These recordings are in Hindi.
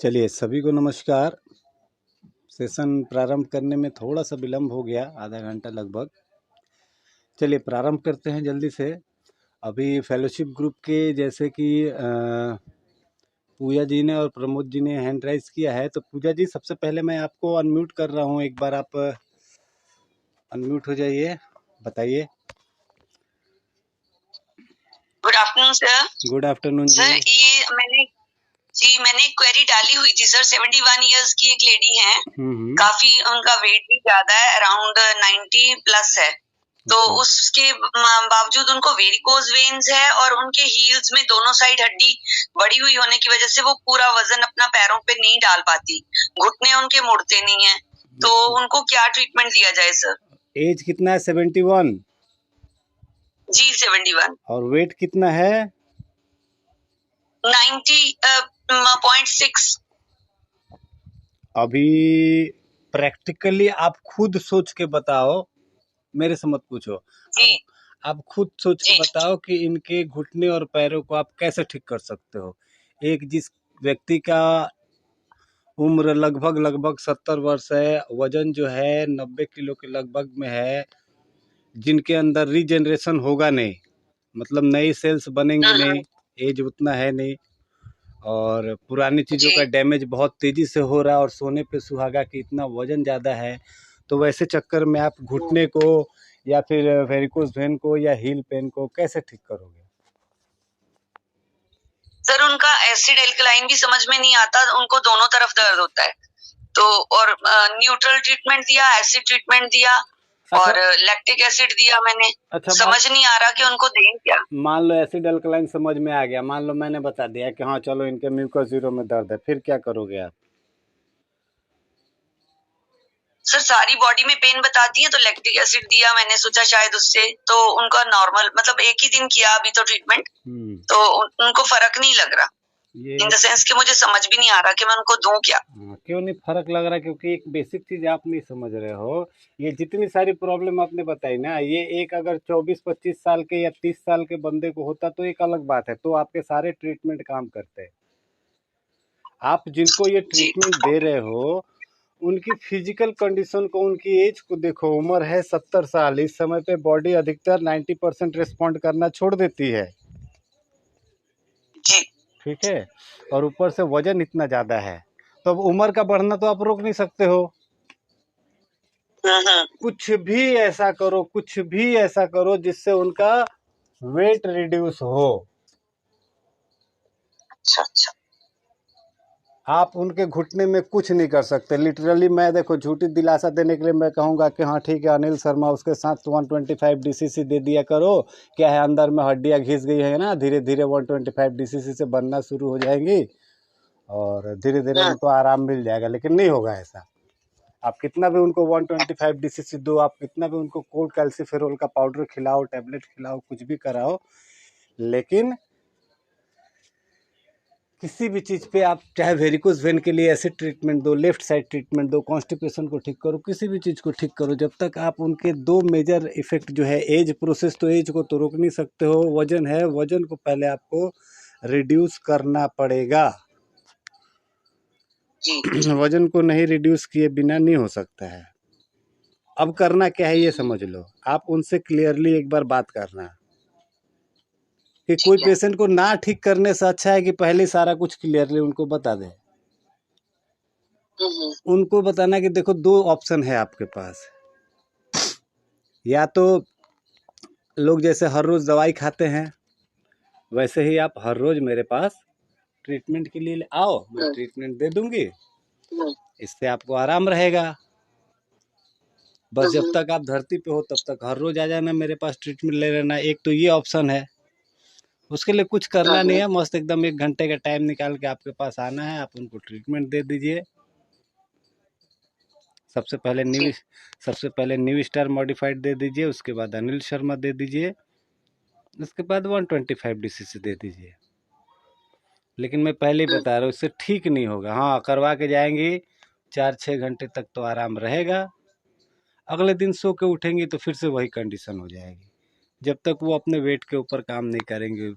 चलिए सभी को नमस्कार। सेशन प्रारंभ करने में थोड़ा सा विलम्ब हो गया, आधा घंटा लगभग। चलिए प्रारंभ करते हैं जल्दी से। अभी फेलोशिप ग्रुप के जैसे कि पूजा जी ने और प्रमोद जी ने हैंड राइज किया है, तो पूजा जी सबसे पहले मैं आपको अनम्यूट कर रहा हूँ, एक बार आप अनम्यूट हो जाइए, बताइए। Good afternoon sir. Good afternoon ji. Sir ये मैंने एक क्वेरी डाली हुई थी सर। 71 इयर्स की एक लेडी है, काफी उनका वेट भी ज्यादा है, अराउंड 90 प्लस है। तो उसके बावजूद उनको वेरिकोज वेन्स है और उनके हील्स में दोनों साइड हड्डी बड़ी हुई होने की वजह से वो पूरा वजन अपना पैरों पे नहीं डाल पाती, घुटने उनके मुड़ते नहीं है। तो उनको क्या ट्रीटमेंट दिया जाए सर? एज कितना है? 71 जी 71। और वेट कितना है? 90.6। अभी प्रैक्टिकली आप खुद सोच के बताओ, मेरे से मत पूछो। आप खुद सोच के बताओ कि इनके घुटने और पैरों को आप कैसे ठीक कर सकते हो। एक जिस व्यक्ति का उम्र लगभग 70 वर्ष है, वजन जो है 90 किलो के लगभग में है, जिनके अंदर रीजनरेशन होगा नहीं, मतलब नई सेल्स बनेंगे नहीं, एज उतना है नहीं, और पुरानी चीज़ों का डैमेज बहुत तेज़ी से हो रहा है, और सोने पे सुहागा कि इतना वजन ज़्यादा है, तो वैसे चक्कर में आप घुटने को या फिर वेरिकोज वेन को या हील पेन को कैसे ठीक करोगे? सर उनका एसिड एल्कलाइन भी समझ में नहीं आता, उनको दोनों तरफ दर्द होता है। तो और न्यूट्रल ट्रीटमेंट दिया, एसिड ट्रीटमेंट दिया, और लैक्टिक एसिड दिया मैंने। समझ नहीं आ रहा कि उनको दें क्या। मान लो एसिड अल्कलाइन समझ में आ गया, मान लो मैंने बता दिया कि हाँ चलो इनके म्यूकस जीरो में दर्द है, फिर क्या करोगे आप? सर सारी बॉडी में पेन बताती है, तो लैक्टिक एसिड दिया मैंने, सोचा शायद उससे तो उनका नॉर्मल, मतलब एक ही दिन किया अभी तो ट्रीटमेंट, तो उनको फर्क नहीं लग रहा। इन द सेंस कि मुझे समझ भी नहीं आ रहा कि मैं उनको दूं क्या। क्यों नहीं फर्क लग रहा? क्योंकि एक बेसिक चीज आप नहीं समझ रहे हो। ये जितनी सारी प्रॉब्लम आपने बताई ना, ये एक अगर 24-25 साल के या 30 साल के बंदे को होता तो एक अलग बात है, तो आपके सारे ट्रीटमेंट काम करते हैं। आप जिनको ये ट्रीटमेंट दे रहे हो उनकी फिजिकल कंडीशन को, उनकी एज को देखो। उम्र है 70 साल, इस समय पे बॉडी अधिकतर 90% रिस्पॉन्ड करना छोड़ देती है, ठीक है, और ऊपर से वजन इतना ज़्यादा है, तो अब उम्र का बढ़ना तो आप रोक नहीं सकते हो। कुछ भी ऐसा करो, कुछ भी ऐसा करो जिससे उनका वेट रिड्यूस हो। अच्छा। आप उनके घुटने में कुछ नहीं कर सकते लिटरली। मैं देखो झूठी दिलासा देने के लिए मैं कहूँगा कि हाँ ठीक है अनिल शर्मा, उसके साथ 125 DCC दे दिया करो। क्या है, अंदर में हड्डियाँ घिस गई है ना, धीरे धीरे 125 DCC से बनना शुरू हो जाएंगी और धीरे धीरे उनको आराम मिल जाएगा, लेकिन नहीं होगा ऐसा। आप कितना भी उनको 125 DCC दो, आप कितना भी उनको कोल्ड कैल्सीफेरोल का पाउडर खिलाओ, टैबलेट खिलाओ, कुछ भी कराओ, लेकिन किसी भी चीज़ पे आप चाहे वेरिकोज वेन के लिए एसिड ट्रीटमेंट दो, लेफ्ट साइड ट्रीटमेंट दो, कॉन्स्टिपेशन को ठीक करो, किसी भी चीज़ को ठीक करो, जब तक आप उनके दो मेजर इफेक्ट जो है, एज प्रोसेस, तो एज को तो रोक नहीं सकते हो, वजन है, वजन को पहले आपको रिड्यूस करना पड़ेगा। वजन को नहीं रिड्यूस किए बिना नहीं हो सकता है। अब करना क्या है ये समझ लो। आप उनसे क्लियरली एक बार बात करना कि कोई पेशेंट को ना ठीक करने से अच्छा है कि पहले सारा कुछ क्लियरली उनको बता दें। उनको बताना कि देखो दो ऑप्शन है आपके पास, या तो लोग जैसे हर रोज़ दवाई खाते हैं वैसे ही आप हर रोज़ मेरे पास ट्रीटमेंट के लिए आओ, मैं ट्रीटमेंट दे दूंगी, इससे आपको आराम रहेगा। बस जब तक आप धरती पे हो तब तक हर रोज़ आ जाना मेरे पास, ट्रीटमेंट ले लेना। एक तो ये ऑप्शन है। उसके लिए कुछ करना नहीं है, मस्त एकदम 1 घंटे का टाइम निकाल के आपके पास आना है, आप उनको ट्रीटमेंट दे दीजिए। सबसे पहले न्यू स्टार मॉडिफाइड दे दीजिए, उसके बाद अनिल शर्मा दे दीजिए, उसके बाद 125 DCC दे दीजिए। लेकिन मैं पहले ही बता रहा हूँ, इससे ठीक नहीं होगा। हाँ करवा के जाएंगी, 4-6 घंटे तक तो आराम रहेगा, अगले दिन सो के उठेंगी तो फिर से वही कंडीशन हो जाएगी, जब तक वो अपने वेट के ऊपर काम नहीं करेंगे।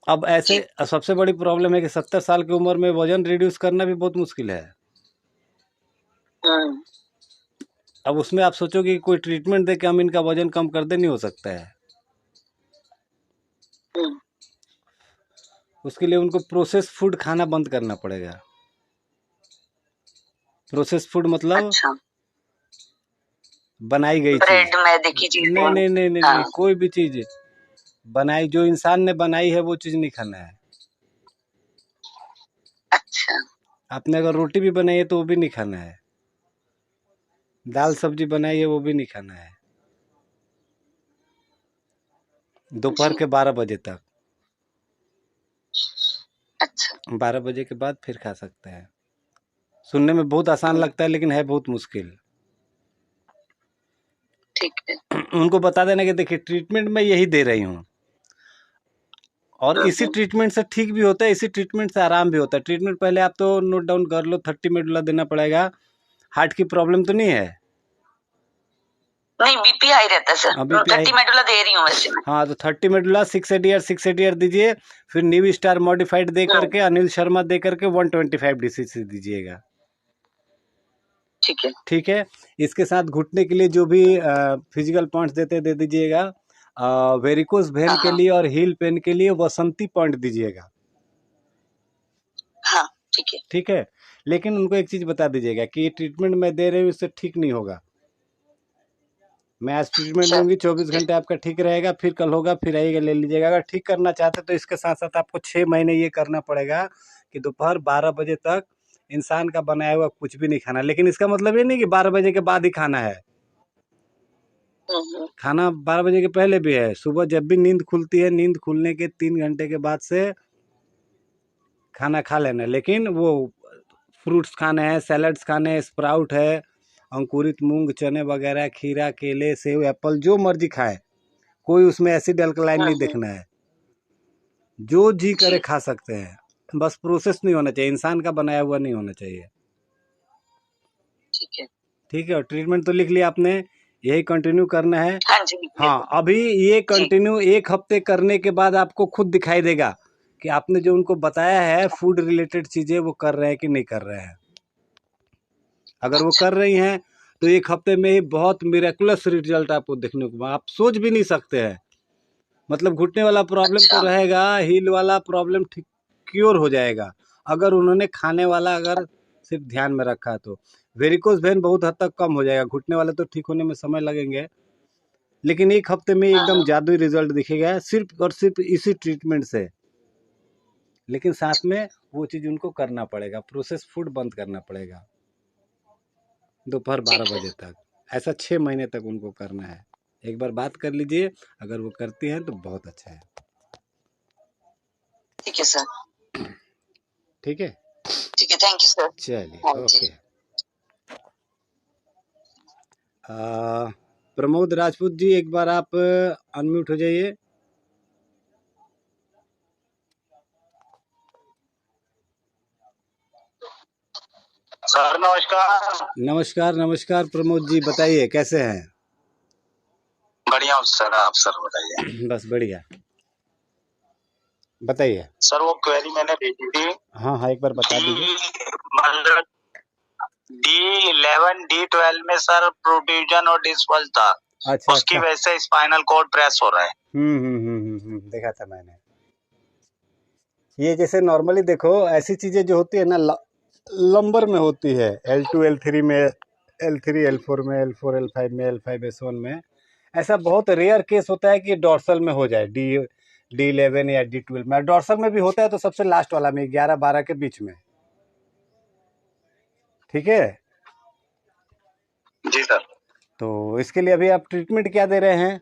अब ऐसे सबसे बड़ी प्रॉब्लम है कि 70 साल की उम्र में वजन रिड्यूस करना भी बहुत मुश्किल है। अब उसमें आप सोचो कि कोई ट्रीटमेंट दे के हम इनका वजन कम कर दे, नहीं हो सकता है। उसके लिए उनको प्रोसेस फूड खाना बंद करना पड़ेगा। प्रोसेस फूड मतलब अच्छा। बनाई गई चीज, ब्रेड मैदे की चीज नहीं नहीं नहीं नहीं, हाँ। कोई भी चीज बनाई जो इंसान ने बनाई है वो चीज नहीं खाना है। अच्छा। आपने अगर रोटी भी बनाई है तो वो भी नहीं खाना है, दाल सब्जी बनाई है वो भी नहीं खाना है, दोपहर के 12 बजे तक। अच्छा। 12 बजे के बाद फिर खा सकते हैं। सुनने में बहुत आसान लगता है लेकिन है बहुत मुश्किल। ठीक है। उनको बता देना कि देखिए ट्रीटमेंट मैं यही दे रही हूँ, और इसी ट्रीटमेंट से ठीक भी होता है, इसी ट्रीटमेंट से आराम भी होता है। ट्रीटमेंट पहले आप तो नोट डाउन कर लो, 30 मेडुला देना पड़ेगा। हार्ट की प्रॉब्लम तो नहीं है? नहीं, बीपी हाई रहता है सर। 30 मेडुला दे रही हूँ वैसे मैं। हाँ, तो 30 मेडुला 6 ADR दीजिए, फिर न्यू स्टार मॉडिफाइड दे करके, अनिल शर्मा दे करके 125 DCC दीजिएगा। ठीक है। ठीक है। इसके साथ घुटने के लिए जो भी फिजिकल पॉइंट्स देते दे दीजिएगा। वेरिकोस वेन के लिए और हील पेन के लिए वसंती पॉइंट दीजिएगा। हाँ, ठीक है। ठीक है। लेकिन उनको एक चीज बता दीजिएगा कि ये ट्रीटमेंट मैं दे रही हूँ इससे ठीक नहीं होगा। मैं आज ट्रीटमेंट दूंगी, 24 घंटे आपका ठीक रहेगा, फिर कल होगा, फिर आइएगा ले लीजिएगा। अगर ठीक करना चाहते तो इसके साथ साथ आपको 6 महीने ये करना पड़ेगा कि दोपहर 12 बजे तक इंसान का बनाया हुआ कुछ भी नहीं खाना। लेकिन इसका मतलब ये नहीं कि 12 बजे के बाद ही खाना है। खाना 12 बजे के पहले भी है। सुबह जब भी नींद खुलती है, नींद खुलने के 3 घंटे के बाद से खाना खा लेना। लेकिन वो फ्रूट्स खाने हैं, सैलड्स खाने हैं, स्प्राउट है, अंकुरित मूंग चने वगैरह, खीरा केले सेब एप्पल जो मर्जी खाए, कोई उसमें एसिड अल्कलाइन नहीं देखना है। जो जी करे खा सकते हैं, बस प्रोसेस नहीं होना चाहिए, इंसान का बनाया हुआ नहीं होना चाहिए। ठीक है। ठीक है। और ट्रीटमेंट तो लिख लिया आपने, यही कंटिन्यू करना है। हाँ जी। हाँ, अभी ये कंटिन्यू 1 हफ्ते करने के बाद आपको खुद दिखाई देगा कि आपने जो उनको बताया है फूड रिलेटेड चीजें वो कर रहे हैं कि नहीं कर रहे हैं। अगर वो कर रही हैं तो 1 हफ्ते में ही बहुत मिरेकुलस रिजल्ट आपको देखने को, आप सोच भी नहीं सकते हैं। मतलब घुटने वाला प्रॉब्लम तो रहेगा, हील वाला प्रॉब्लम ठीक क्योर हो जाएगा अगर उन्होंने खाने वाला अगर सिर्फ ध्यान में रखा तो। वेरिकोस वेन बहुत हद तक कम हो जाएगा, घुटने वाले तो ठीक होने में समय लगेंगे, लेकिन 1 हफ्ते में एकदम जादुई रिजल्ट दिखेगा सिर्फ और सिर्फ इसी ट्रीटमेंट से। लेकिन साथ में वो चीज उनको करना पड़ेगा, प्रोसेस फूड बंद करना पड़ेगा दोपहर 12 बजे तक। ऐसा 6 महीने तक उनको करना है। एक बार बात कर लीजिए, अगर वो करती हैं तो बहुत अच्छा है। ठीक है सर। ठीक है। ठीक है, थैंक यू सर। चलिए, ओके। प्रमोद राजपूत जी, एक बार आप अनम्यूट हो जाइए। सर नमस्कार। नमस्कार नमस्कार प्रमोद जी, बताइए कैसे हैं? बढ़िया हूँ सर, आप सर बताइए। बस बढ़िया, बताइए सर। वो क्वेरी मैंने भेजी थी। हाँ हाँ, एक बार बता दीजिए। मतलब D11 D12 में सर प्रोट्रूजन और डिस्पल था। अच्छा, उसकी वजह से स्पाइनल कॉर्ड प्रेस हो रहा है। देखा था मैंने। ये जैसे नॉर्मली देखो ऐसी चीजें जो होती है ना लंबर में होती है, L2 L3 में, L3 L4 में, L4 L5 में, L5 S1 में। ऐसा बहुत रेयर केस होता है कि डॉर्सल में हो जाए, D11 या D12 में। डॉर्सल में भी होता है तो सबसे लास्ट वाला में 11-12 के बीच में। ठीक है जी सर। तो इसके लिए अभी आप ट्रीटमेंट क्या दे रहे हैं?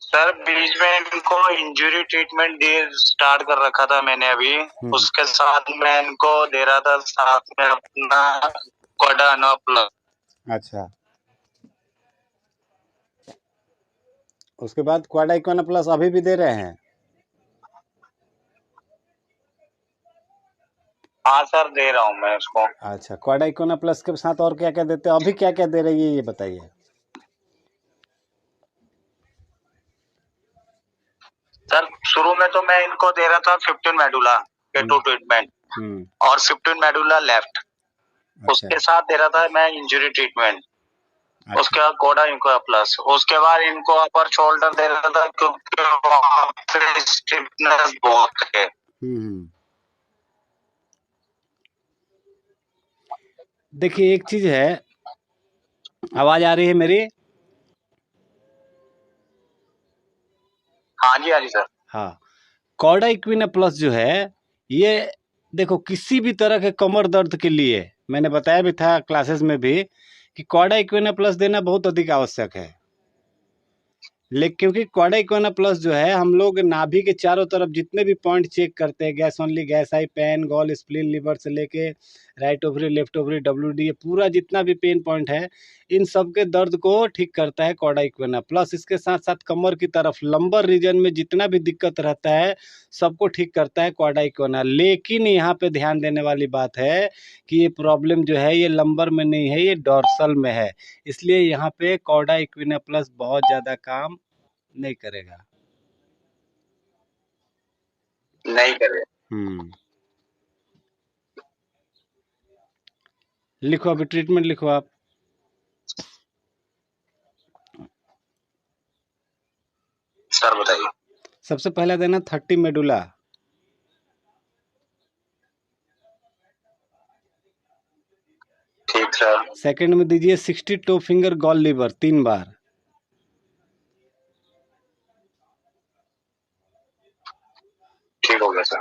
सर बीच में इनको इंजरी ट्रीटमेंट दे स्टार्ट कर रखा था मैंने अभी। उसके साथ मैं इनको दे रहा था साथ में अपना क्वाडानो प्लस। अच्छा, उसके बाद क्वाडा इक्वाना प्लस अभी भी दे रहे हैं? हाँ सर, दे रहा हूँ मैं उसको। अच्छा, क्वाडा इक्वाना प्लस के साथ और क्या क्या देते हैं? अभी क्या क्या दे रही है ये बताइए। सर तो मैं इनको दे रहा था 15 मेडुला के 2 ट्रीटमेंट और 15 मेडुला लेफ्ट। उसके साथ दे रहा था मैं इंजरी ट्रीटमेंट। उसके बाद कोडा इनको प्लस। उसके बाद इनको अपर शोल्डर दे रहा था क्योंकि वहाँ पे स्टिफनेस बहुत है। देखिए एक चीज है, आवाज आ रही है मेरी? हाँ जी सर। हाँ, कॉर्डा इक्विना प्लस जो है, ये देखो किसी भी तरह के कमर दर्द के लिए मैंने बताया भी था क्लासेस में भी कि कॉर्डा इक्विना प्लस देना बहुत अधिक आवश्यक है। लेकिन क्योंकि कॉर्डा इक्विना प्लस जो है, हम लोग नाभि के चारों तरफ जितने भी पॉइंट चेक करते हैं, गैस ओनली, गैस आई, पेन, गॉल, स्प्लीन, लिवर से लेके right ovary, left ovary, WD, ये पूरा जितना भी पेन पॉइंट है, इन सब के दर्द को ठीक करता है कॉर्डा इक्विना प्लस। इसके साथ साथ कमर की तरफ लंबर रीजन में जितना भी दिक्कत रहता है सबको ठीक करता है कॉर्डा इक्विना। लेकिन यहाँ पे ध्यान देने वाली बात है कि ये प्रॉब्लम जो है ये लंबर में नहीं है, ये डॉर्सल में है। इसलिए यहाँ पे कॉर्डा इक्विना प्लस बहुत ज़्यादा काम नहीं करेगा। लिखो, अभी ट्रीटमेंट लिखो आप। सर बताइए। सबसे पहला देना 30 मेडुला। ठीक सर। सेकंड में दीजिए 60 टो फिंगर गॉल लीवर 3 बार। ठीक हो गया sir.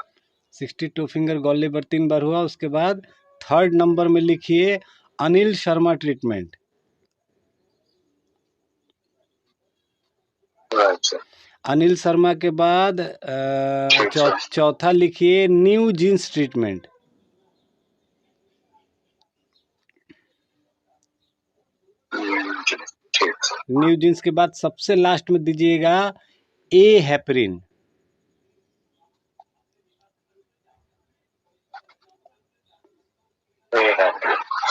60 toe finger gall liver 3 बार हुआ। उसके बाद थर्ड नंबर में लिखिए अनिल शर्मा ट्रीटमेंट। अच्छा। अनिल शर्मा के बाद चौथा लिखिए new genes treatment. New genes के बाद सबसे लास्ट में दीजिएगा ए हेपरिन।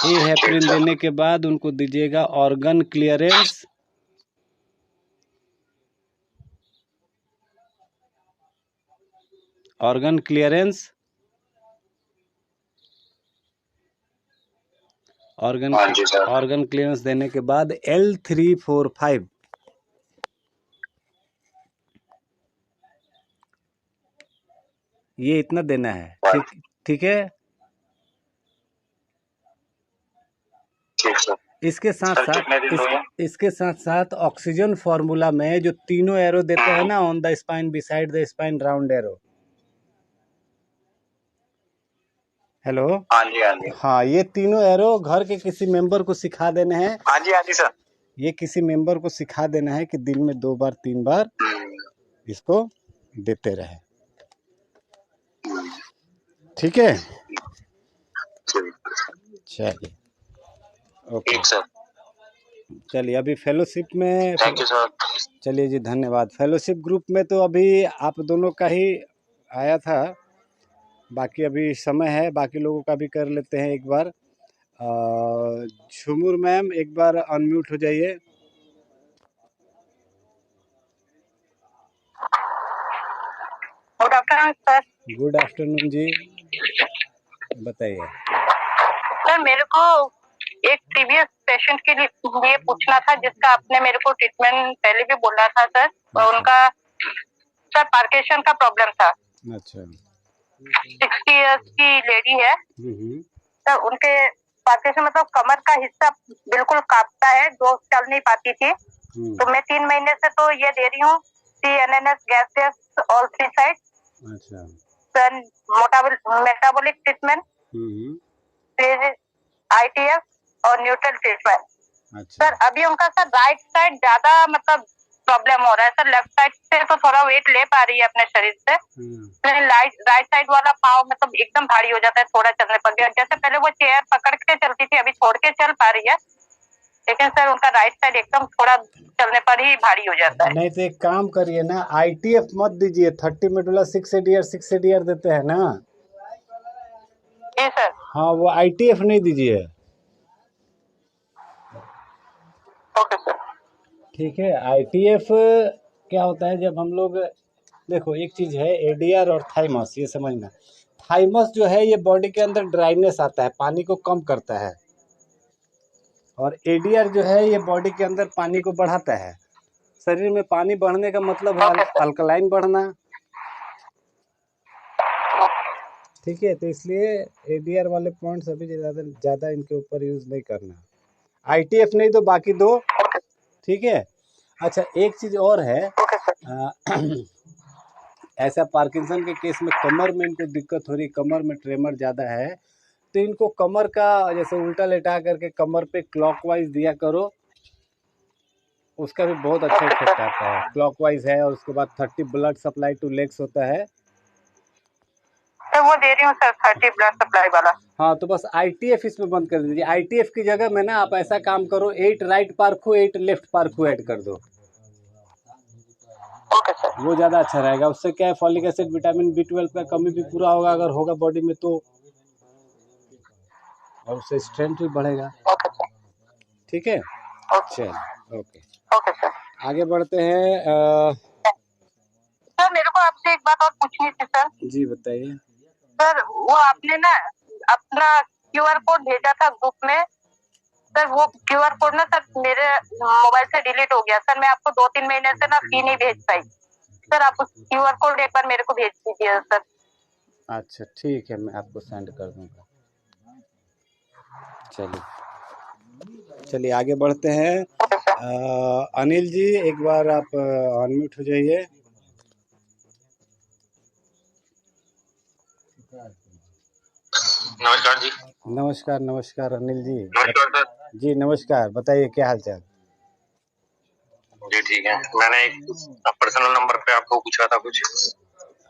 ए हेपरिन देने के बाद उनको दीजिएगा organ clearance. Organ clearance organ clearance देने के बाद L345 ये इतना देना है। ठीक है। इसके साथ साथ ऑक्सीजन फॉर्मूला में जो तीनों एरो देते हैं ना, on the spine, beside the spine, round arrow. Hello. हाँ, ये तीनों एरो घर के किसी मेंबर को सिखा देने हैं। हाँ जी सर। ये किसी मेंबर को सिखा देना है कि दिन में 2 बार 3 बार इसको देते रहे। ठीक है, चलिए ओके सर। चलिए अभी फेलोशिप में, थैंक यू सर। चलिए जी, धन्यवाद। फेलोशिप ग्रुप में तो अभी आप दोनों का ही आया था, बाकी अभी समय है, बाकी लोगों का भी कर लेते हैं एक बार। झुमुर मैम एक बार अनम्यूट हो जाइए। Good afternoon sir. Good afternoon ji, बताइए। सर मेरे को एक प्रीवियस पेशेंट के लिए पूछना था जिसका आपने मेरे को ट्रीटमेंट पहले भी बोला था सर। और उनका सर पार्किंसन का प्रॉब्लम था। अच्छा। 60 इयर्स की लेडी है सर। उनके पार्किंसन मतलब कमर का हिस्सा बिल्कुल कांपता है, जो चल नहीं पाती थी। तो मैं 3 महीने से तो ये दे रही हूँ CNNS गैसेस ऑल 3 साइड। अच्छा सर मेटाबॉलिक ट्रीटमेंट, फिर ITF और न्यूट्रल ट्रीटमेंट। अच्छा। सर अभी उनका सर राइट साइड ज्यादा मतलब प्रॉब्लम हो रहा है सर। लेफ्ट साइड से तो थोड़ा वेट ले पा रही है अपने शरीर से, राइट साइड वाला पाँव मतलब एकदम भारी हो जाता है थोड़ा चलने पर। जैसे पहले वो चेयर पकड़ के चलती थी, अभी छोड़ के चल पा रही है, लेकिन सर उनका राइट साइड एकदम थोड़ा चलने पर ही भारी हो जाता है। नहीं तो एक काम करिए ना, ITF मत दीजिए। 30 मेडुला 6 ADR देते हैं ना। जी सर। हाँ, वो ITF नहीं दीजिए। Okay sir. ठीक है। ITF क्या होता है, जब हम लोग देखो एक चीज़ है एडीआर और थाइमस, ये समझना। थाइमस जो है ये बॉडी के अंदर ड्राइनेस आता है, पानी को कम करता है, और एडीआर जो है ये बॉडी के अंदर पानी को बढ़ाता है। शरीर में पानी बढ़ने का मतलब है अल्कलाइन बढ़ना, ठीक है। तो इसलिए एडीआर वाले पॉइंट्स अभी ज़्यादा इनके ऊपर यूज़ नहीं करना। आईटीएफ नहीं तो बाकी दो, ठीक है। अच्छा एक चीज़ और है, ऐसा पार्किंसन के केस में कमर में इनको दिक्कत हो रही, कमर में ट्रेमर ज़्यादा है, तो इनको कमर का जैसे उल्टा लेटा करके कमर पे क्लॉकवाइज दिया करो, उसका भी बहुत अच्छा इफेक्ट आता है। क्लॉकवाइज है, और उसके बाद 30 ब्लड सप्लाई टू लेग्स होता है, तो वो दे रही हूँ सर 30 ब्लड सप्लाई वाला। हाँ तो बस आईटीएफ इसमें बंद कर दीजिए। आईटीएफ की जगह में ना आप ऐसा काम करो, 8 राइट पार्को 8 लेफ्ट पार्को ऐड कर दो, वो ज़्यादा अच्छा रहेगा। उससे क्या है, फॉलिक एसिड विटामिन B12 का कमी भी पूरा होगा अगर होगा बॉडी में तो, और उससे स्ट्रेंथ भी बढ़ेगा, ठीक है। चल ओके सर। आगे बढ़ते हैं। सर मेरे को आपसे एक बात और पूछनी थी सर। जी बताइए सर। वो आपने ना अपना QR कोड भेजा था ग्रुप में सर, वो QR कोड ना सर मेरे मोबाइल से डिलीट हो गया सर। मैं आपको 2-3 महीने से ना फी नहीं भेज पाई सर। आप उस QR कोड एक बार मेरे को भेज दीजिए सर। अच्छा ठीक है, मैं आपको सेंड कर दूंगा। चलिए आगे बढ़ते हैं। अनिल जी एक बार आप अनम्यूट हो जाइए। नमस्कार जी। नमस्कार अनिल जी। नमस्कार सर। जी नमस्कार, बताइए क्या हाल चाल। जी ठीक है, मैंने एक पर्सनल नंबर पे आपको पूछा था कुछ।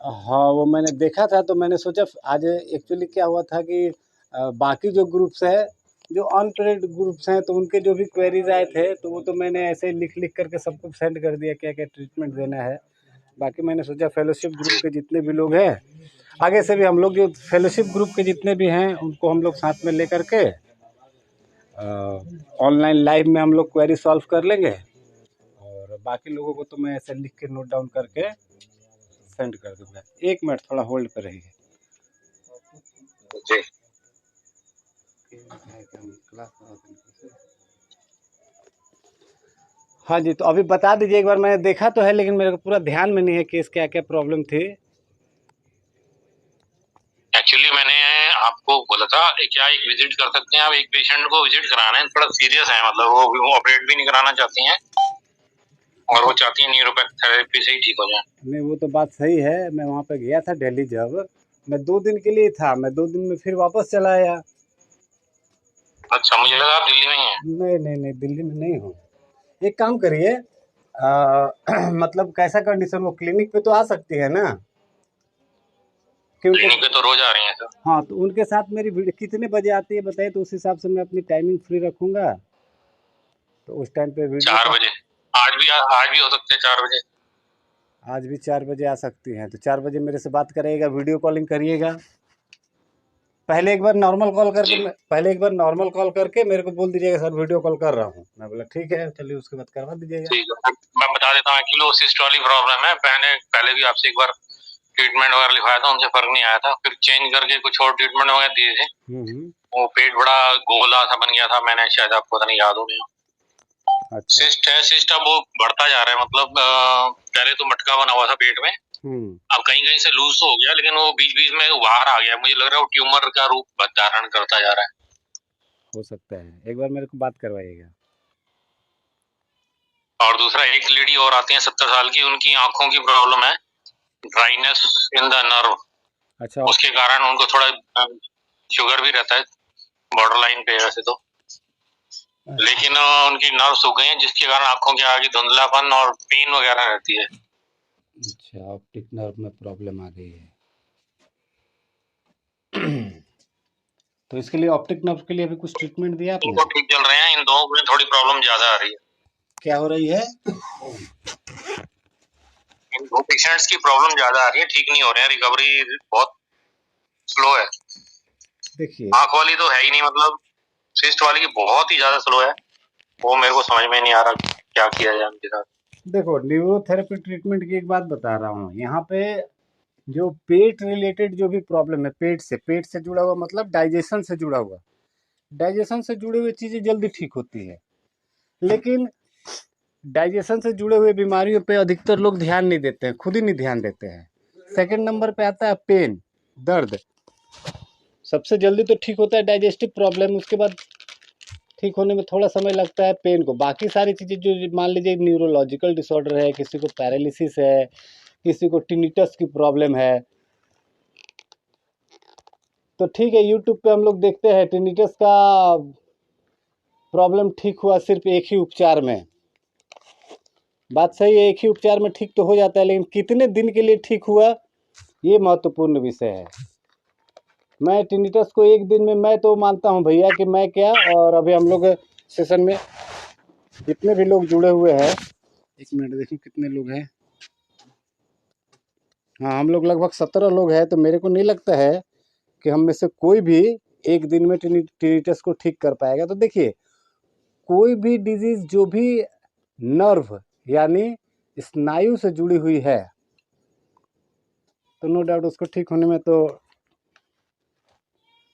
हाँ वो मैंने देखा था, तो मैंने सोचा आज एक्चुअली क्या हुआ था कि बाकी जो ग्रुप्स है, जो अनपेड ग्रुप्स हैं, तो उनके जो भी क्वेरीज आए थे तो वो तो मैंने ऐसे लिख करके सबको सेंड कर दिया क्या क्या ट्रीटमेंट देना है। बाकी मैंने सोचा फेलोशिप ग्रुप के जितने भी लोग हैं, आगे से भी हम लोग जो फेलोशिप ग्रुप के जितने भी हैं उनको हम लोग साथ में ले करके ऑनलाइन लाइव में हम लोग क्वेरी सॉल्व कर लेंगे, और बाकी लोगों को तो मैं ऐसे लिख के नोट डाउन करके सेंड कर दूंगा। 1 मिनट थोड़ा होल्ड पर रहिए। जी हाँ जी, तो अभी बता दीजिए एक बार। मैंने देखा तो है लेकिन मेरे को पूरा ध्यान में नहीं है कि क्या क्या प्रॉब्लम थी। एक्चुअली मैंने आपको बोला था क्या एक विजिट कर सकते हैं आप, एक पेशेंट को विजिट कराना है, थोड़ा सीरियस है, मतलब वो ऑपरेट भी नहीं कराना चाहती हैं और वो चाहती है न्यूरोपैथ थेरेपी से ही ठीक हो जाए। नहीं वो तो बात सही है, मैं वहाँ पे गया था दिल्ली, जब मैं 2 दिन के लिए था, मैं 2 दिन में फिर वापस चला आया। अच्छा मुझे लगा आप दिल्ली में ही हैं। नहीं दिल्ली में नहीं हूँ। एक काम करिए, मतलब कैसा कंडीशन, वो क्लिनिक पे तो आ सकती है ना? क्लिनिक पे तो रोज आ रही हैं सर। हाँ तो उनके साथ मेरी कितने बजे आती है बताइए, तो उस हिसाब से मैं अपनी टाइमिंग फ्री रखूँगा, तो उस टाइम पे वीडियो 4 बजे आज भी हो सकते हैं 4 बजे। आज भी 4 बजे आ सकती हैं, तो 4 बजे मेरे से बात करिएगा, वीडियो कॉलिंग करिएगा। पहले एक बार नॉर्मल कॉल करके मेरे को बोल दीजिएगा सर वीडियो कॉल कर रहा हूँ। मैं बोला ठीक है चलिए, उसके बाद करवा दीजिएगा। ठीक है, मैं बता देता हूँ एक्चुअली वो सिस्ट वाली प्रॉब्लम है। पहले भी आपसे एक बार ट्रीटमेंट वगैरह लिखवाया था, उनसे फर्क नहीं आया था, फिर चेंज करके कुछ और ट्रीटमेंट वगैरह दिए थे। वो पेट बड़ा गोला सा बन गया था, मैंने शायद आपको पता नहीं याद हो गया। अच्छा। सिस्ट है, सिस्ट अब वो बढ़ता जा रहा है, मतलब पहले तो मटका बना हुआ था पेट में, अब कहीं कहीं से लूज हो गया, लेकिन वो बीच बीच में बाहर आ गया। मुझे लग रहा है वो ट्यूमर का रूप धारण करता जा रहा है। हो सकता है, एक बार मेरे को बात करवाइएगा। और दूसरा एक लेडी और आती है 70 साल की, उनकी आंखों की प्रॉब्लम है, ड्राइनेस इन द नर्व। अच्छा। उसके कारण उनको थोड़ा शुगर भी रहता है, बॉर्डर लाइन पे है वैसे तो। अच्छा। लेकिन उनकी नर्व सूख गई है, जिसके कारण आंखों के आगे धुंधलापन और पेन वगैरह रहती है। अच्छा, ऑप्टिक नर्व में प्रॉब्लम आ गई है। तो इसके लिए ऑप्टिक नर्व के लिए अभी कुछ ट्रीटमेंट दिया आपने? इनको ठीक चल रहे हैं, इन दोनों में थोड़ी प्रॉब्लम ज्यादा आ रही है। क्या हो रही है? इन दो पेशेंट्स की प्रॉब्लम ज्यादा आ रही है, ठीक नहीं हो रहे हैं, रिकवरी बहुत स्लो है। देखिए आंख वाली तो है ही नहीं, मतलब सिस्ट वाली की बहुत ही ज्यादा स्लो है। वो मेरे को समझ में नहीं आ रहा क्या किया जाए उनके साथ। देखो, न्यूरोथेरेपी ट्रीटमेंट की एक बात बता रहा हूँ यहाँ पे। जो पेट रिलेटेड जो भी प्रॉब्लम है, पेट से जुड़ा हुआ मतलब डाइजेशन से जुड़ा हुआ, डाइजेशन से जुड़े हुए चीज़ें जल्दी ठीक होती है। लेकिन डाइजेशन से जुड़े हुए बीमारियों पे अधिकतर लोग ध्यान नहीं देते हैं, खुद ही नहीं ध्यान देते हैं। सेकंड नंबर पे आता है पेन, दर्द। सबसे जल्दी तो ठीक होता है डाइजेस्टिव प्रॉब्लम, उसके बाद ठीक होने में थोड़ा समय लगता है पेन को। बाकी सारी चीज़ें जो मान लीजिए न्यूरोलॉजिकल डिसऑर्डर है, किसी को पैरालिसिस है, किसी को टिनिटस की प्रॉब्लम है, तो ठीक है, यूट्यूब पे हम लोग देखते हैं टिनिटस का प्रॉब्लम ठीक हुआ सिर्फ एक ही उपचार में। बात सही है, एक ही उपचार में ठीक तो हो जाता है, लेकिन कितने दिन के लिए ठीक हुआ, ये महत्वपूर्ण विषय है। मैं टिनिटस को एक दिन में, मैं तो मानता हूँ भैया कि मैं क्या, और अभी हम लोग सेशन में जितने भी लोग जुड़े हुए हैं, एक मिनट देखिए कितने लोग हैं। हाँ, हम लोग लगभग 17 लोग हैं। तो मेरे को नहीं लगता है कि हम में से कोई भी एक दिन में टिनिटस को ठीक कर पाएगा। तो देखिए, कोई भी डिजीज जो भी नर्व यानी स्नायु से जुड़ी हुई है, तो नो डाउट उसको ठीक होने में तो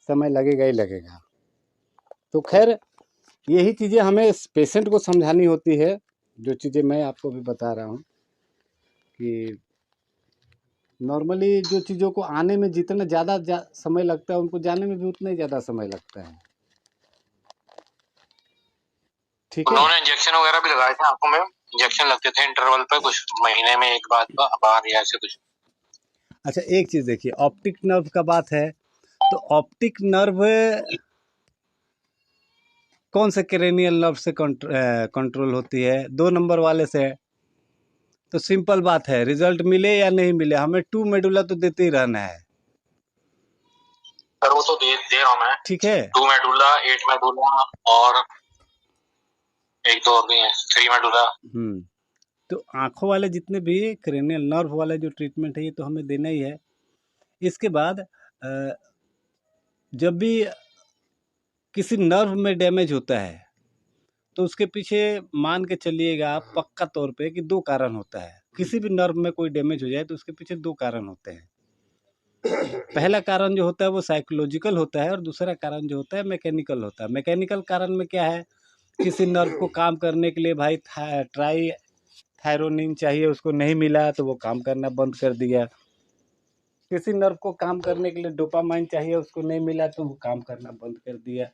समय लगेगा ही लगेगा। तो खैर, यही चीज़ें हमें पेशेंट को समझानी होती है, जो चीज़ें मैं आपको भी बता रहा हूँ कि नॉर्मली जो चीज़ों को आने में जितना ज़्यादा समय लगता है, उनको जाने में भी उतना ही ज़्यादा समय लगता है। ठीक है। उन्होंने इंजेक्शन वगैरह भी लगाए थे आंखों में, इंजेक्शन लगते थे इंटरवल पे, कुछ महीने में एक बार या ऐसे कुछ। अच्छा, एक चीज़ देखिए, ऑप्टिक नर्व का बात है, तो ऑप्टिक नर्व कौन से क्रेनियल नर्व से कंट्रोल होती है? 2 नंबर वाले से है। तो सिंपल बात है, रिजल्ट मिले या नहीं मिले, हमें 2 मेडुला तो देते ही रहना है। सर वो तो दे रहा हूँ मैं, ठीक है। 2 मेडुला, 8 मेडुला और एक दो और भी है, 3 मेडुला। तो आंखों वाले जितने भी क्रेनियल नर्व वाले जो ट्रीटमेंट है, ये तो हमें देना ही है। इसके बाद जब भी किसी नर्व में डैमेज होता है, तो उसके पीछे मान के चलिएगा आप पक्का तौर पे कि 2 कारण होता है। किसी भी नर्व में कोई डैमेज हो जाए तो उसके पीछे 2 कारण होते हैं। पहला कारण जो होता है वो साइकोलॉजिकल होता है, और दूसरा कारण जो होता है मैकेनिकल होता है। मैकेनिकल कारण में क्या है, किसी नर्व को काम करने के लिए भाई ट्राई थायरोनिन चाहिए, उसको नहीं मिला तो वो काम करना बंद कर दिया। किसी नर्व को काम करने के लिए डोपामाइन चाहिए, उसको नहीं मिला तो वो काम करना बंद कर दिया।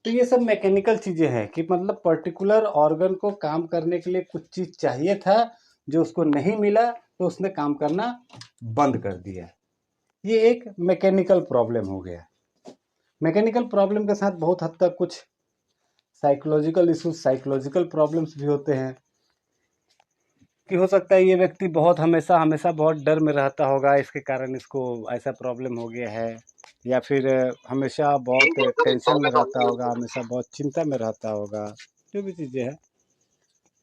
तो ये सब मैकेनिकल चीज़ें हैं कि मतलब पर्टिकुलर ऑर्गन को काम करने के लिए कुछ चीज़ चाहिए था, जो उसको नहीं मिला तो उसने काम करना बंद कर दिया। ये एक मैकेनिकल प्रॉब्लम हो गया। मैकेनिकल प्रॉब्लम के साथ बहुत हद तक कुछ साइकोलॉजिकल इश्यूज, साइकोलॉजिकल प्रॉब्लम्स भी होते हैं कि हो सकता है ये व्यक्ति बहुत हमेशा बहुत डर में रहता होगा, इसके कारण इसको ऐसा प्रॉब्लम हो गया है, या फिर हमेशा बहुत टेंशन में रहता होगा, हमेशा बहुत चिंता में रहता होगा, जो भी चीज़ें हैं।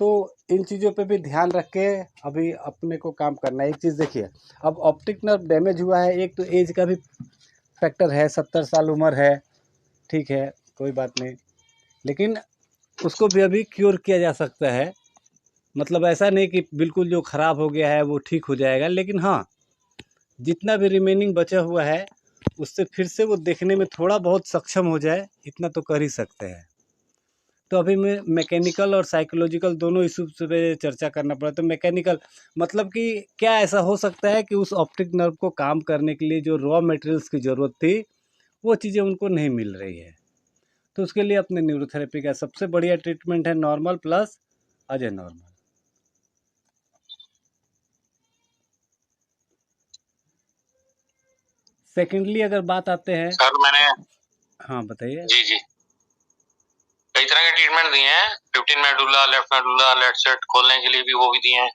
तो इन चीज़ों पे भी ध्यान रख के अभी अपने को काम करना है। एक चीज़ देखिए, अब ऑप्टिक नर्व डैमेज हुआ है, एक तो एज का भी फैक्टर है, 70 साल उम्र है, ठीक है, कोई बात नहीं, लेकिन उसको भी अभी क्योर किया जा सकता है। मतलब ऐसा नहीं कि बिल्कुल जो ख़राब हो गया है वो ठीक हो जाएगा, लेकिन हाँ, जितना भी रिमेनिंग बचा हुआ है उससे फिर से वो देखने में थोड़ा बहुत सक्षम हो जाए, इतना तो कर ही सकते हैं। तो अभी मैं मैकेनिकल और साइकोलॉजिकल दोनों इश्यूज पे चर्चा करना पड़ा। तो मैकेनिकल मतलब कि क्या ऐसा हो सकता है कि उस ऑप्टिक नर्व को काम करने के लिए जो रॉ मटेरियल्स की ज़रूरत थी, वो चीज़ें उनको नहीं मिल रही है। तो उसके लिए अपने न्यूरोथेरेपी का सबसे बढ़िया ट्रीटमेंट है normal plus Ajay normal. Secondly अगर बात आते हैं सर मैंने, हाँ बताइए। जी कई तरह के ट्रीटमेंट दिए हैं, 15 medulla, left medulla, left set खोलने के लिए भी वो भी दिए हैं।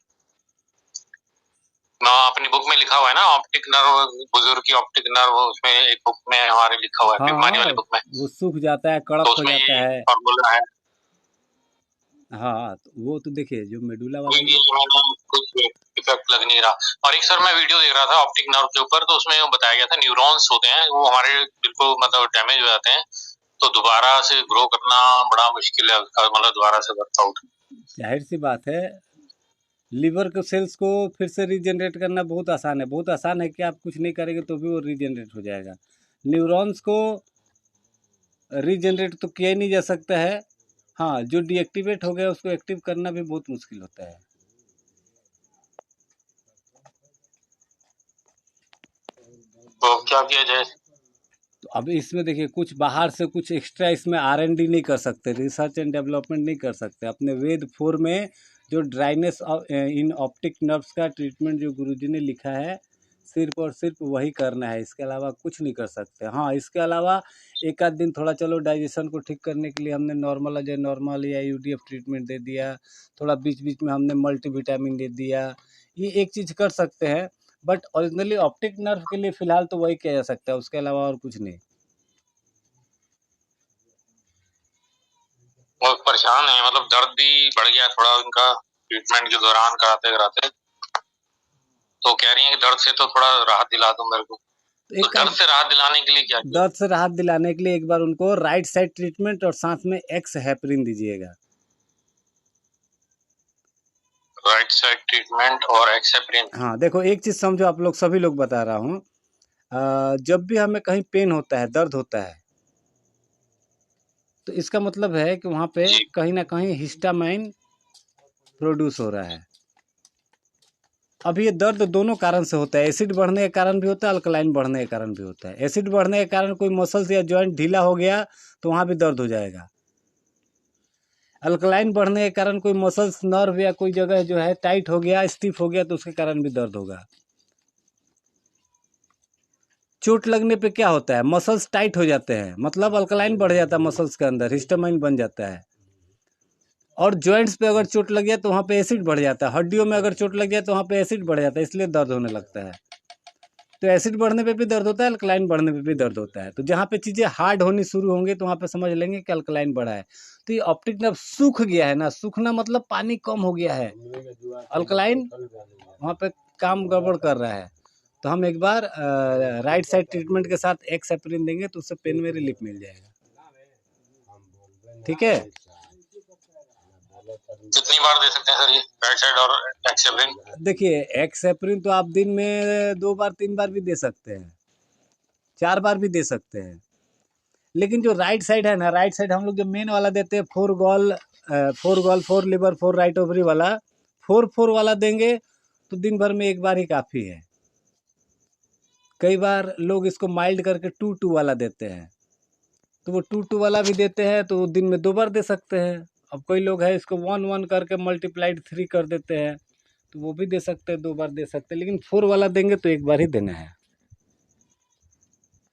अपनी बुक में लिखा हुआ है ना, ऑप्टिक नर्व, बुजुर्ग की ऑप्टिक नर्व, उसमें एक बुक में हमारे लिखा हुआ है, बीमारी वाली बुक में, वो सूख जाता है, कड़क हो जाता है, फॉर्मूला है। हाँ, तो वो तो देखिए जो मेडुला वाला कुछ इफेक्ट लग नहीं रहा। और एक सर मैं वीडियो देख रहा था ऑप्टिक नर्व के ऊपर, तो उसमें बताया गया था न्यूरॉन्स होते हैं वो हमारे बिल्कुल मतलब डैमेज हो जाते हैं, तो दोबारा से ग्रो करना बड़ा मुश्किल है, मतलब दोबारा से वर्कआउट। जाहिर सी बात है, लीवर के सेल्स को फिर से रीजनरेट करना बहुत आसान है। बहुत आसान है कि आप कुछ नहीं करेंगे तो भी वो रीजनरेट हो जाएगा। न्यूरॉन्स को रीजनरेट तो किया ही नहीं जा सकता है। हाँ, जो डीएक्टिवेट हो गया उसको एक्टिव करना भी बहुत मुश्किल होता है। तो क्या किया जाए? तो अब इसमें देखिए, कुछ बाहर से कुछ एक्स्ट्रा इसमें R&D नहीं कर सकते, रिसर्च एंड डेवलपमेंट नहीं कर सकते। अपने वेद 4 में जो ड्राइनेस इन ऑप्टिक नर्व्स का ट्रीटमेंट जो गुरुजी ने लिखा है, सिर्फ और सिर्फ वही करना है, इसके अलावा कुछ नहीं कर सकते। हाँ, इसके अलावा एक आध दिन थोड़ा चलो डाइजेशन को ठीक करने के लिए हमने नॉर्मल या यूडीएफ ट्रीटमेंट दे दिया, थोड़ा बीच बीच में हमने मल्टीविटामिन दे दिया, ये एक चीज़ कर सकते हैं। बट ओरिजिनली ऑप्टिक नर्व के लिए फिलहाल तो वही किया जा सकता है, उसके अलावा और कुछ नहीं। बहुत परेशान है, मतलब दर्द भी बढ़ गया थोड़ा उनका ट्रीटमेंट के दौरान कराते कराते। तो कह रही है कि दर्द से तो थोड़ा राहत दिला दो मेरे को। तो दर्द से राहत दिलाने के लिए क्या? दर्द से राहत दिलाने के लिए एक बार उनको राइट साइड ट्रीटमेंट और साथ में एक्स हेपरिन दीजिएगा। राइट साइड ट्रीटमेंट और एक्सेप्रिन। हाँ, देखो एक चीज़ समझो, आप लोग सभी लोग बता रहा हूँ, जब भी हमें कहीं पेन होता है, दर्द होता है, तो इसका मतलब है कि वहाँ पे कहीं ना कहीं हिस्टामाइन प्रोड्यूस हो रहा है। अब ये दर्द दोनों कारण से होता है, एसिड बढ़ने के कारण भी होता है, अल्कलाइन बढ़ने के कारण भी होता है। एसिड बढ़ने के कारण कोई मसल्स या जॉइंट ढीला हो गया तो वहाँ भी दर्द हो जाएगा। अल्कलाइन बढ़ने के कारण कोई मसल्स, नर्व या कोई जगह जो है टाइट हो गया, स्टिफ हो गया, तो उसके कारण भी दर्द होगा। चोट लगने पे क्या होता है, मसल्स टाइट हो जाते हैं, मतलब अल्कलाइन बढ़ जाता है मसल्स के अंदर, हिस्टामाइन बन जाता है। और जॉइंट्स पे अगर चोट लग जाए तो वहाँ पे एसिड बढ़ जाता है, हड्डियों में अगर चोट लग जाए तो वहाँ पे एसिड बढ़ जाता है, इसलिए दर्द होने लगता है। तो एसिड बढ़ने पे भी दर्द होता है, अल्कलाइन बढ़ने पे भी दर्द होता है। तो जहाँ पे चीज़ें हार्ड होनी शुरू होंगी तो वहाँ पे समझ लेंगे कि अल्कलाइन बढ़ा है। तो ये ऑप्टिक नर्व सूख गया है ना, सूखना मतलब पानी कम हो गया है, अल्कलाइन वहाँ पे काम गड़बड़ कर रहा है। तो हम एक बार राइट साइड ट्रीटमेंट के साथ एक्स हेपरिन देंगे तो उससे पेन में रिलीफ मिल जाएगा। ठीक है, कितनी बार दे सकते हैं सर ये राइट साइड और एक्सेप्रिन? देखिए एक्स हेपरिन तो आप दिन में 2 बार 3 बार भी दे सकते हैं, 4 बार भी दे सकते हैं। लेकिन जो राइट साइड है ना, राइट साइड हम लोग जो मेन वाला देते हैं, 4 गॉल 4 लिवर 4 राइट ओवरी वाला, 4 वाला देंगे तो दिन भर में एक बार ही काफ़ी है। कई बार लोग इसको माइल्ड करके 2 वाला देते हैं, तो वो 2 वाला भी देते हैं तो दिन में 2 बार दे सकते हैं। अब कोई लोग है इसको 1 करके मल्टीप्लाइड 3 कर देते हैं, तो वो भी दे सकते हैं, 2 बार दे सकते हैं। लेकिन 4 वाला देंगे तो एक बार ही देना है।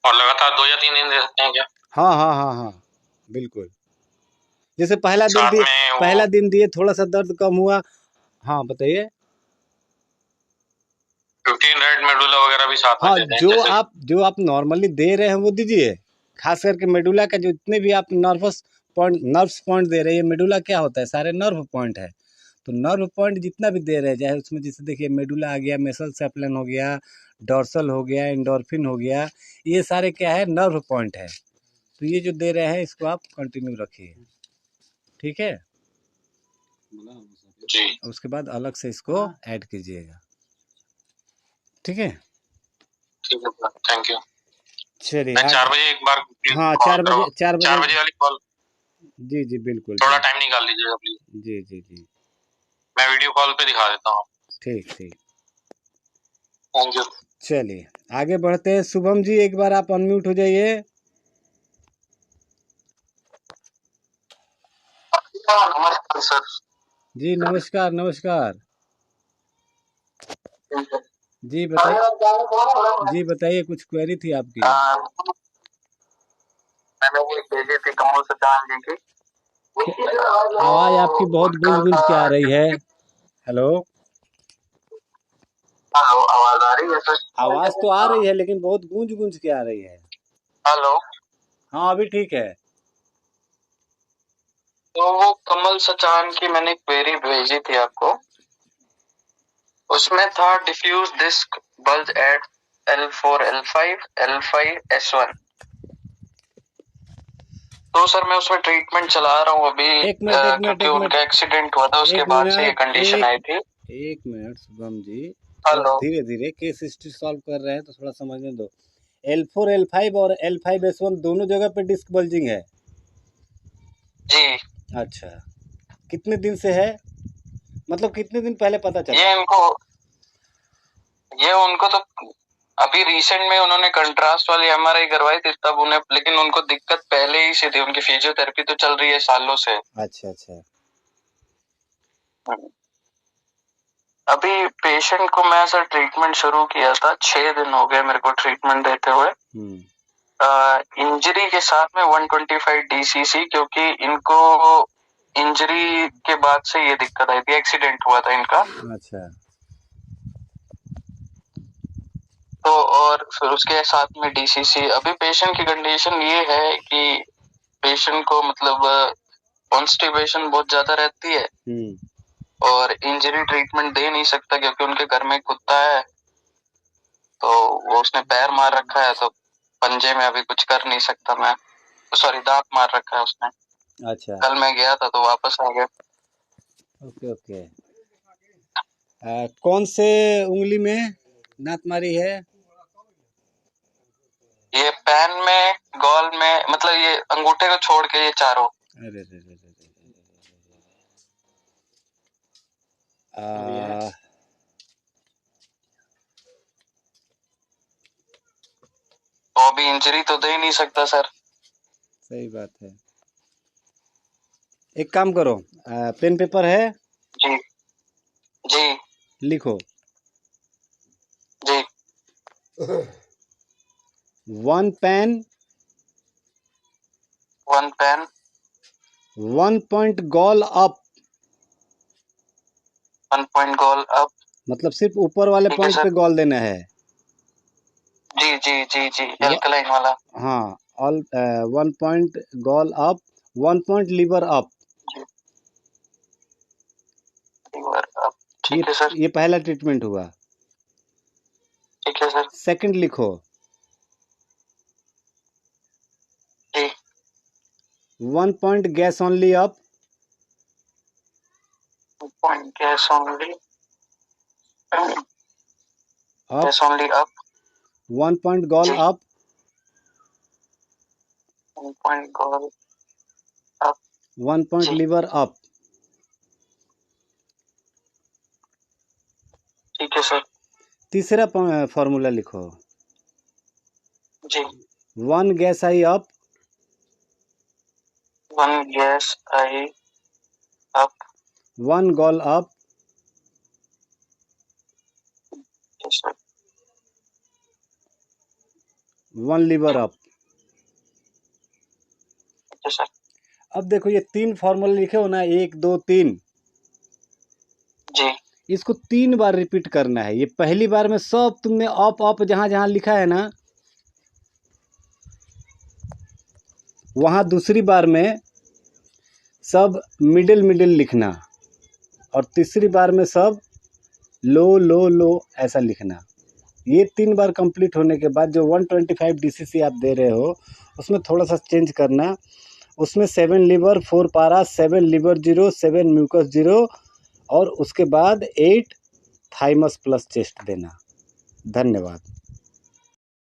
और लगातार 2 या 3 दिन दे सकते हैं क्या? हाँ हाँ हाँ हाँ, बिल्कुल। जैसे पहला दिन दिए, थोड़ा सा दर्द कम हुआ। हाँ बताइए। 15 राइट मेडुला वगैरह भी साथ में हाँ, देते हैं जो आप नॉर्मली दे रहे हैं वो दीजिए। खास करके मेडुला का जितने भी आप नर्व्स पॉइंट दे रहे हैं, मेडुला क्या होता है, सारे नर्व पॉइंट है। तो नर्व पॉइंट जितना भी दे रहे हैं, चाहे उसमें जैसे देखिए मेडुला आ गया, मेसेनसेफलन हो गया, डॉर्सल हो गया, एंडोर्फिन हो गया, ये सारे क्या है, नर्व पॉइंट है। तो ये जो दे रहे हैं इसको आप कंटिन्यू रखिए, ठीक है जी। उसके बाद अलग से इसको ऐड कीजिएगा, ठीक है। ठीक है, थैंक यू। चलिए 4 बजे एक बार, हाँ 4 बजे वाली कॉल। जी जी बिल्कुल, थोड़ा टाइम निकाल लीजिएगा प्लीज। जी जी जी, मैं वीडियो कॉल पे दिखा देता हूँ। ठीक ठीक, थैंक यू। चलिए आगे बढ़ते हैं। शुभम जी एक बार आप अनम्यूट हो जाइए। नमस्कार सर। जी नमस्कार नमस्कार। जी बताइए कुछ क्वेरी थी आपकी। मैंने ये भेजे थे कमल सचान जी की। आवाज आपकी बहुत गूंज के आ रही है। हेलो, आवाज आ रही है सर? आवाज तो आ रही है लेकिन बहुत गूंज के आ रही है। हेलो, हाँ अभी ठीक है। तो वो कमल सचान की मैंने क्वेरी भेजी थी आपको, उसमें था diffuse disc bulge eight L4 L5 L5 S1। तो सर मैं उसमें ट्रीटमेंट चला रहा हूँ अभी। क्योंकि उनका एक्सीडेंट हुआ था, उसके बाद से ये कंडीशन आई थी। एक मिनट शुभम जी, हेलो, धीरे धीरे केस हिस्ट्री सॉल्व कर रहे हैं तो थोड़ा समझने दो। L4 L5 और L5S1 दोनों जगह पे डिस्क बल्जिंग है जी। अच्छा, कितने दिन से है, मतलब कितने दिन पहले पता चला? ये उनको तो अभी रिसेंट में उन्होंने कंट्रास्ट वाली MRI करवाई थी तब उन्हें, लेकिन उनको दिक्कत पहले ही से थी। उनकी फिजियोथेरेपी तो चल रही है सालों से। अच्छा अच्छा। अभी पेशेंट को मैं सर ट्रीटमेंट शुरू किया था, 6 दिन हो गए मेरे को ट्रीटमेंट देते हुए। इंजरी के साथ में 125 DCC, क्योंकि इनको इंजरी के बाद से ये दिक्कत आई थी, एक्सीडेंट हुआ था इनका। अच्छा। तो और फिर उसके साथ में DCC। अभी पेशेंट की कंडीशन ये है कि पेशेंट को मतलब कॉन्स्टिपेशन बहुत ज्यादा रहती है और इंजरी ट्रीटमेंट दे नहीं सकता क्योंकि उनके घर में कुत्ता है, तो वो उसने पैर मार रखा है, तो पंजे में अभी कुछ कर नहीं सकता मैं। सॉरी, दांत मार रखा है उसने। अच्छा। कल मैं गया था तो वापस आ गया। Okay okay. कौन से उंगली में दांत मारी है? ये पैन में, गॉल में, मतलब ये अंगूठे को छोड़ के ये चारों। अरे रे रे रे। तो अभी इंजरी तो दे ही नहीं सकता सर। सही बात है। एक काम करो, पेन पेपर है? जी जी। लिखो जी। 1 pen 1 point gall up. 1 point gall up मतलब सिर्फ ऊपर वाले पॉइंट पे गॉल देना है। जी जी जी जी, एल्कलाइन वाला। हाँ, all 1 point gall up, 1 point liver up. ठीक है सर। ये पहला ट्रीटमेंट हुआ। ठीक है सर। सेकंड लिखो। जी। 1 point gas only up. 1 point gas only gas only up. 1 point gall up. 1 point gall up. 1 point liver up. ठीक है सर। तीसरा फॉर्मूला लिखो। जी। 1 gas eye up. 1 gas eye up. 1 gall up. yes, sir. 1 liver up. yes, sir. अब देखो ये 3 फॉर्मूला लिखे हो ना, 1 2 3। जी। इसको 3 बार रिपीट करना है। ये पहली बार में सब तुमने अप अप जहां जहां लिखा है ना, वहां दूसरी बार में सब मिडिल मिडिल लिखना, और तीसरी बार में सब लो लो लो ऐसा लिखना। ये 3 बार कंप्लीट होने के बाद जो 125 DCC आप दे रहे हो उसमें थोड़ा सा चेंज करना। उसमें 7 लीवर 4 पारा 7 लीवर 0 7 म्यूकस 0 और उसके बाद 8 थाइमस प्लस चेस्ट देना। धन्यवाद।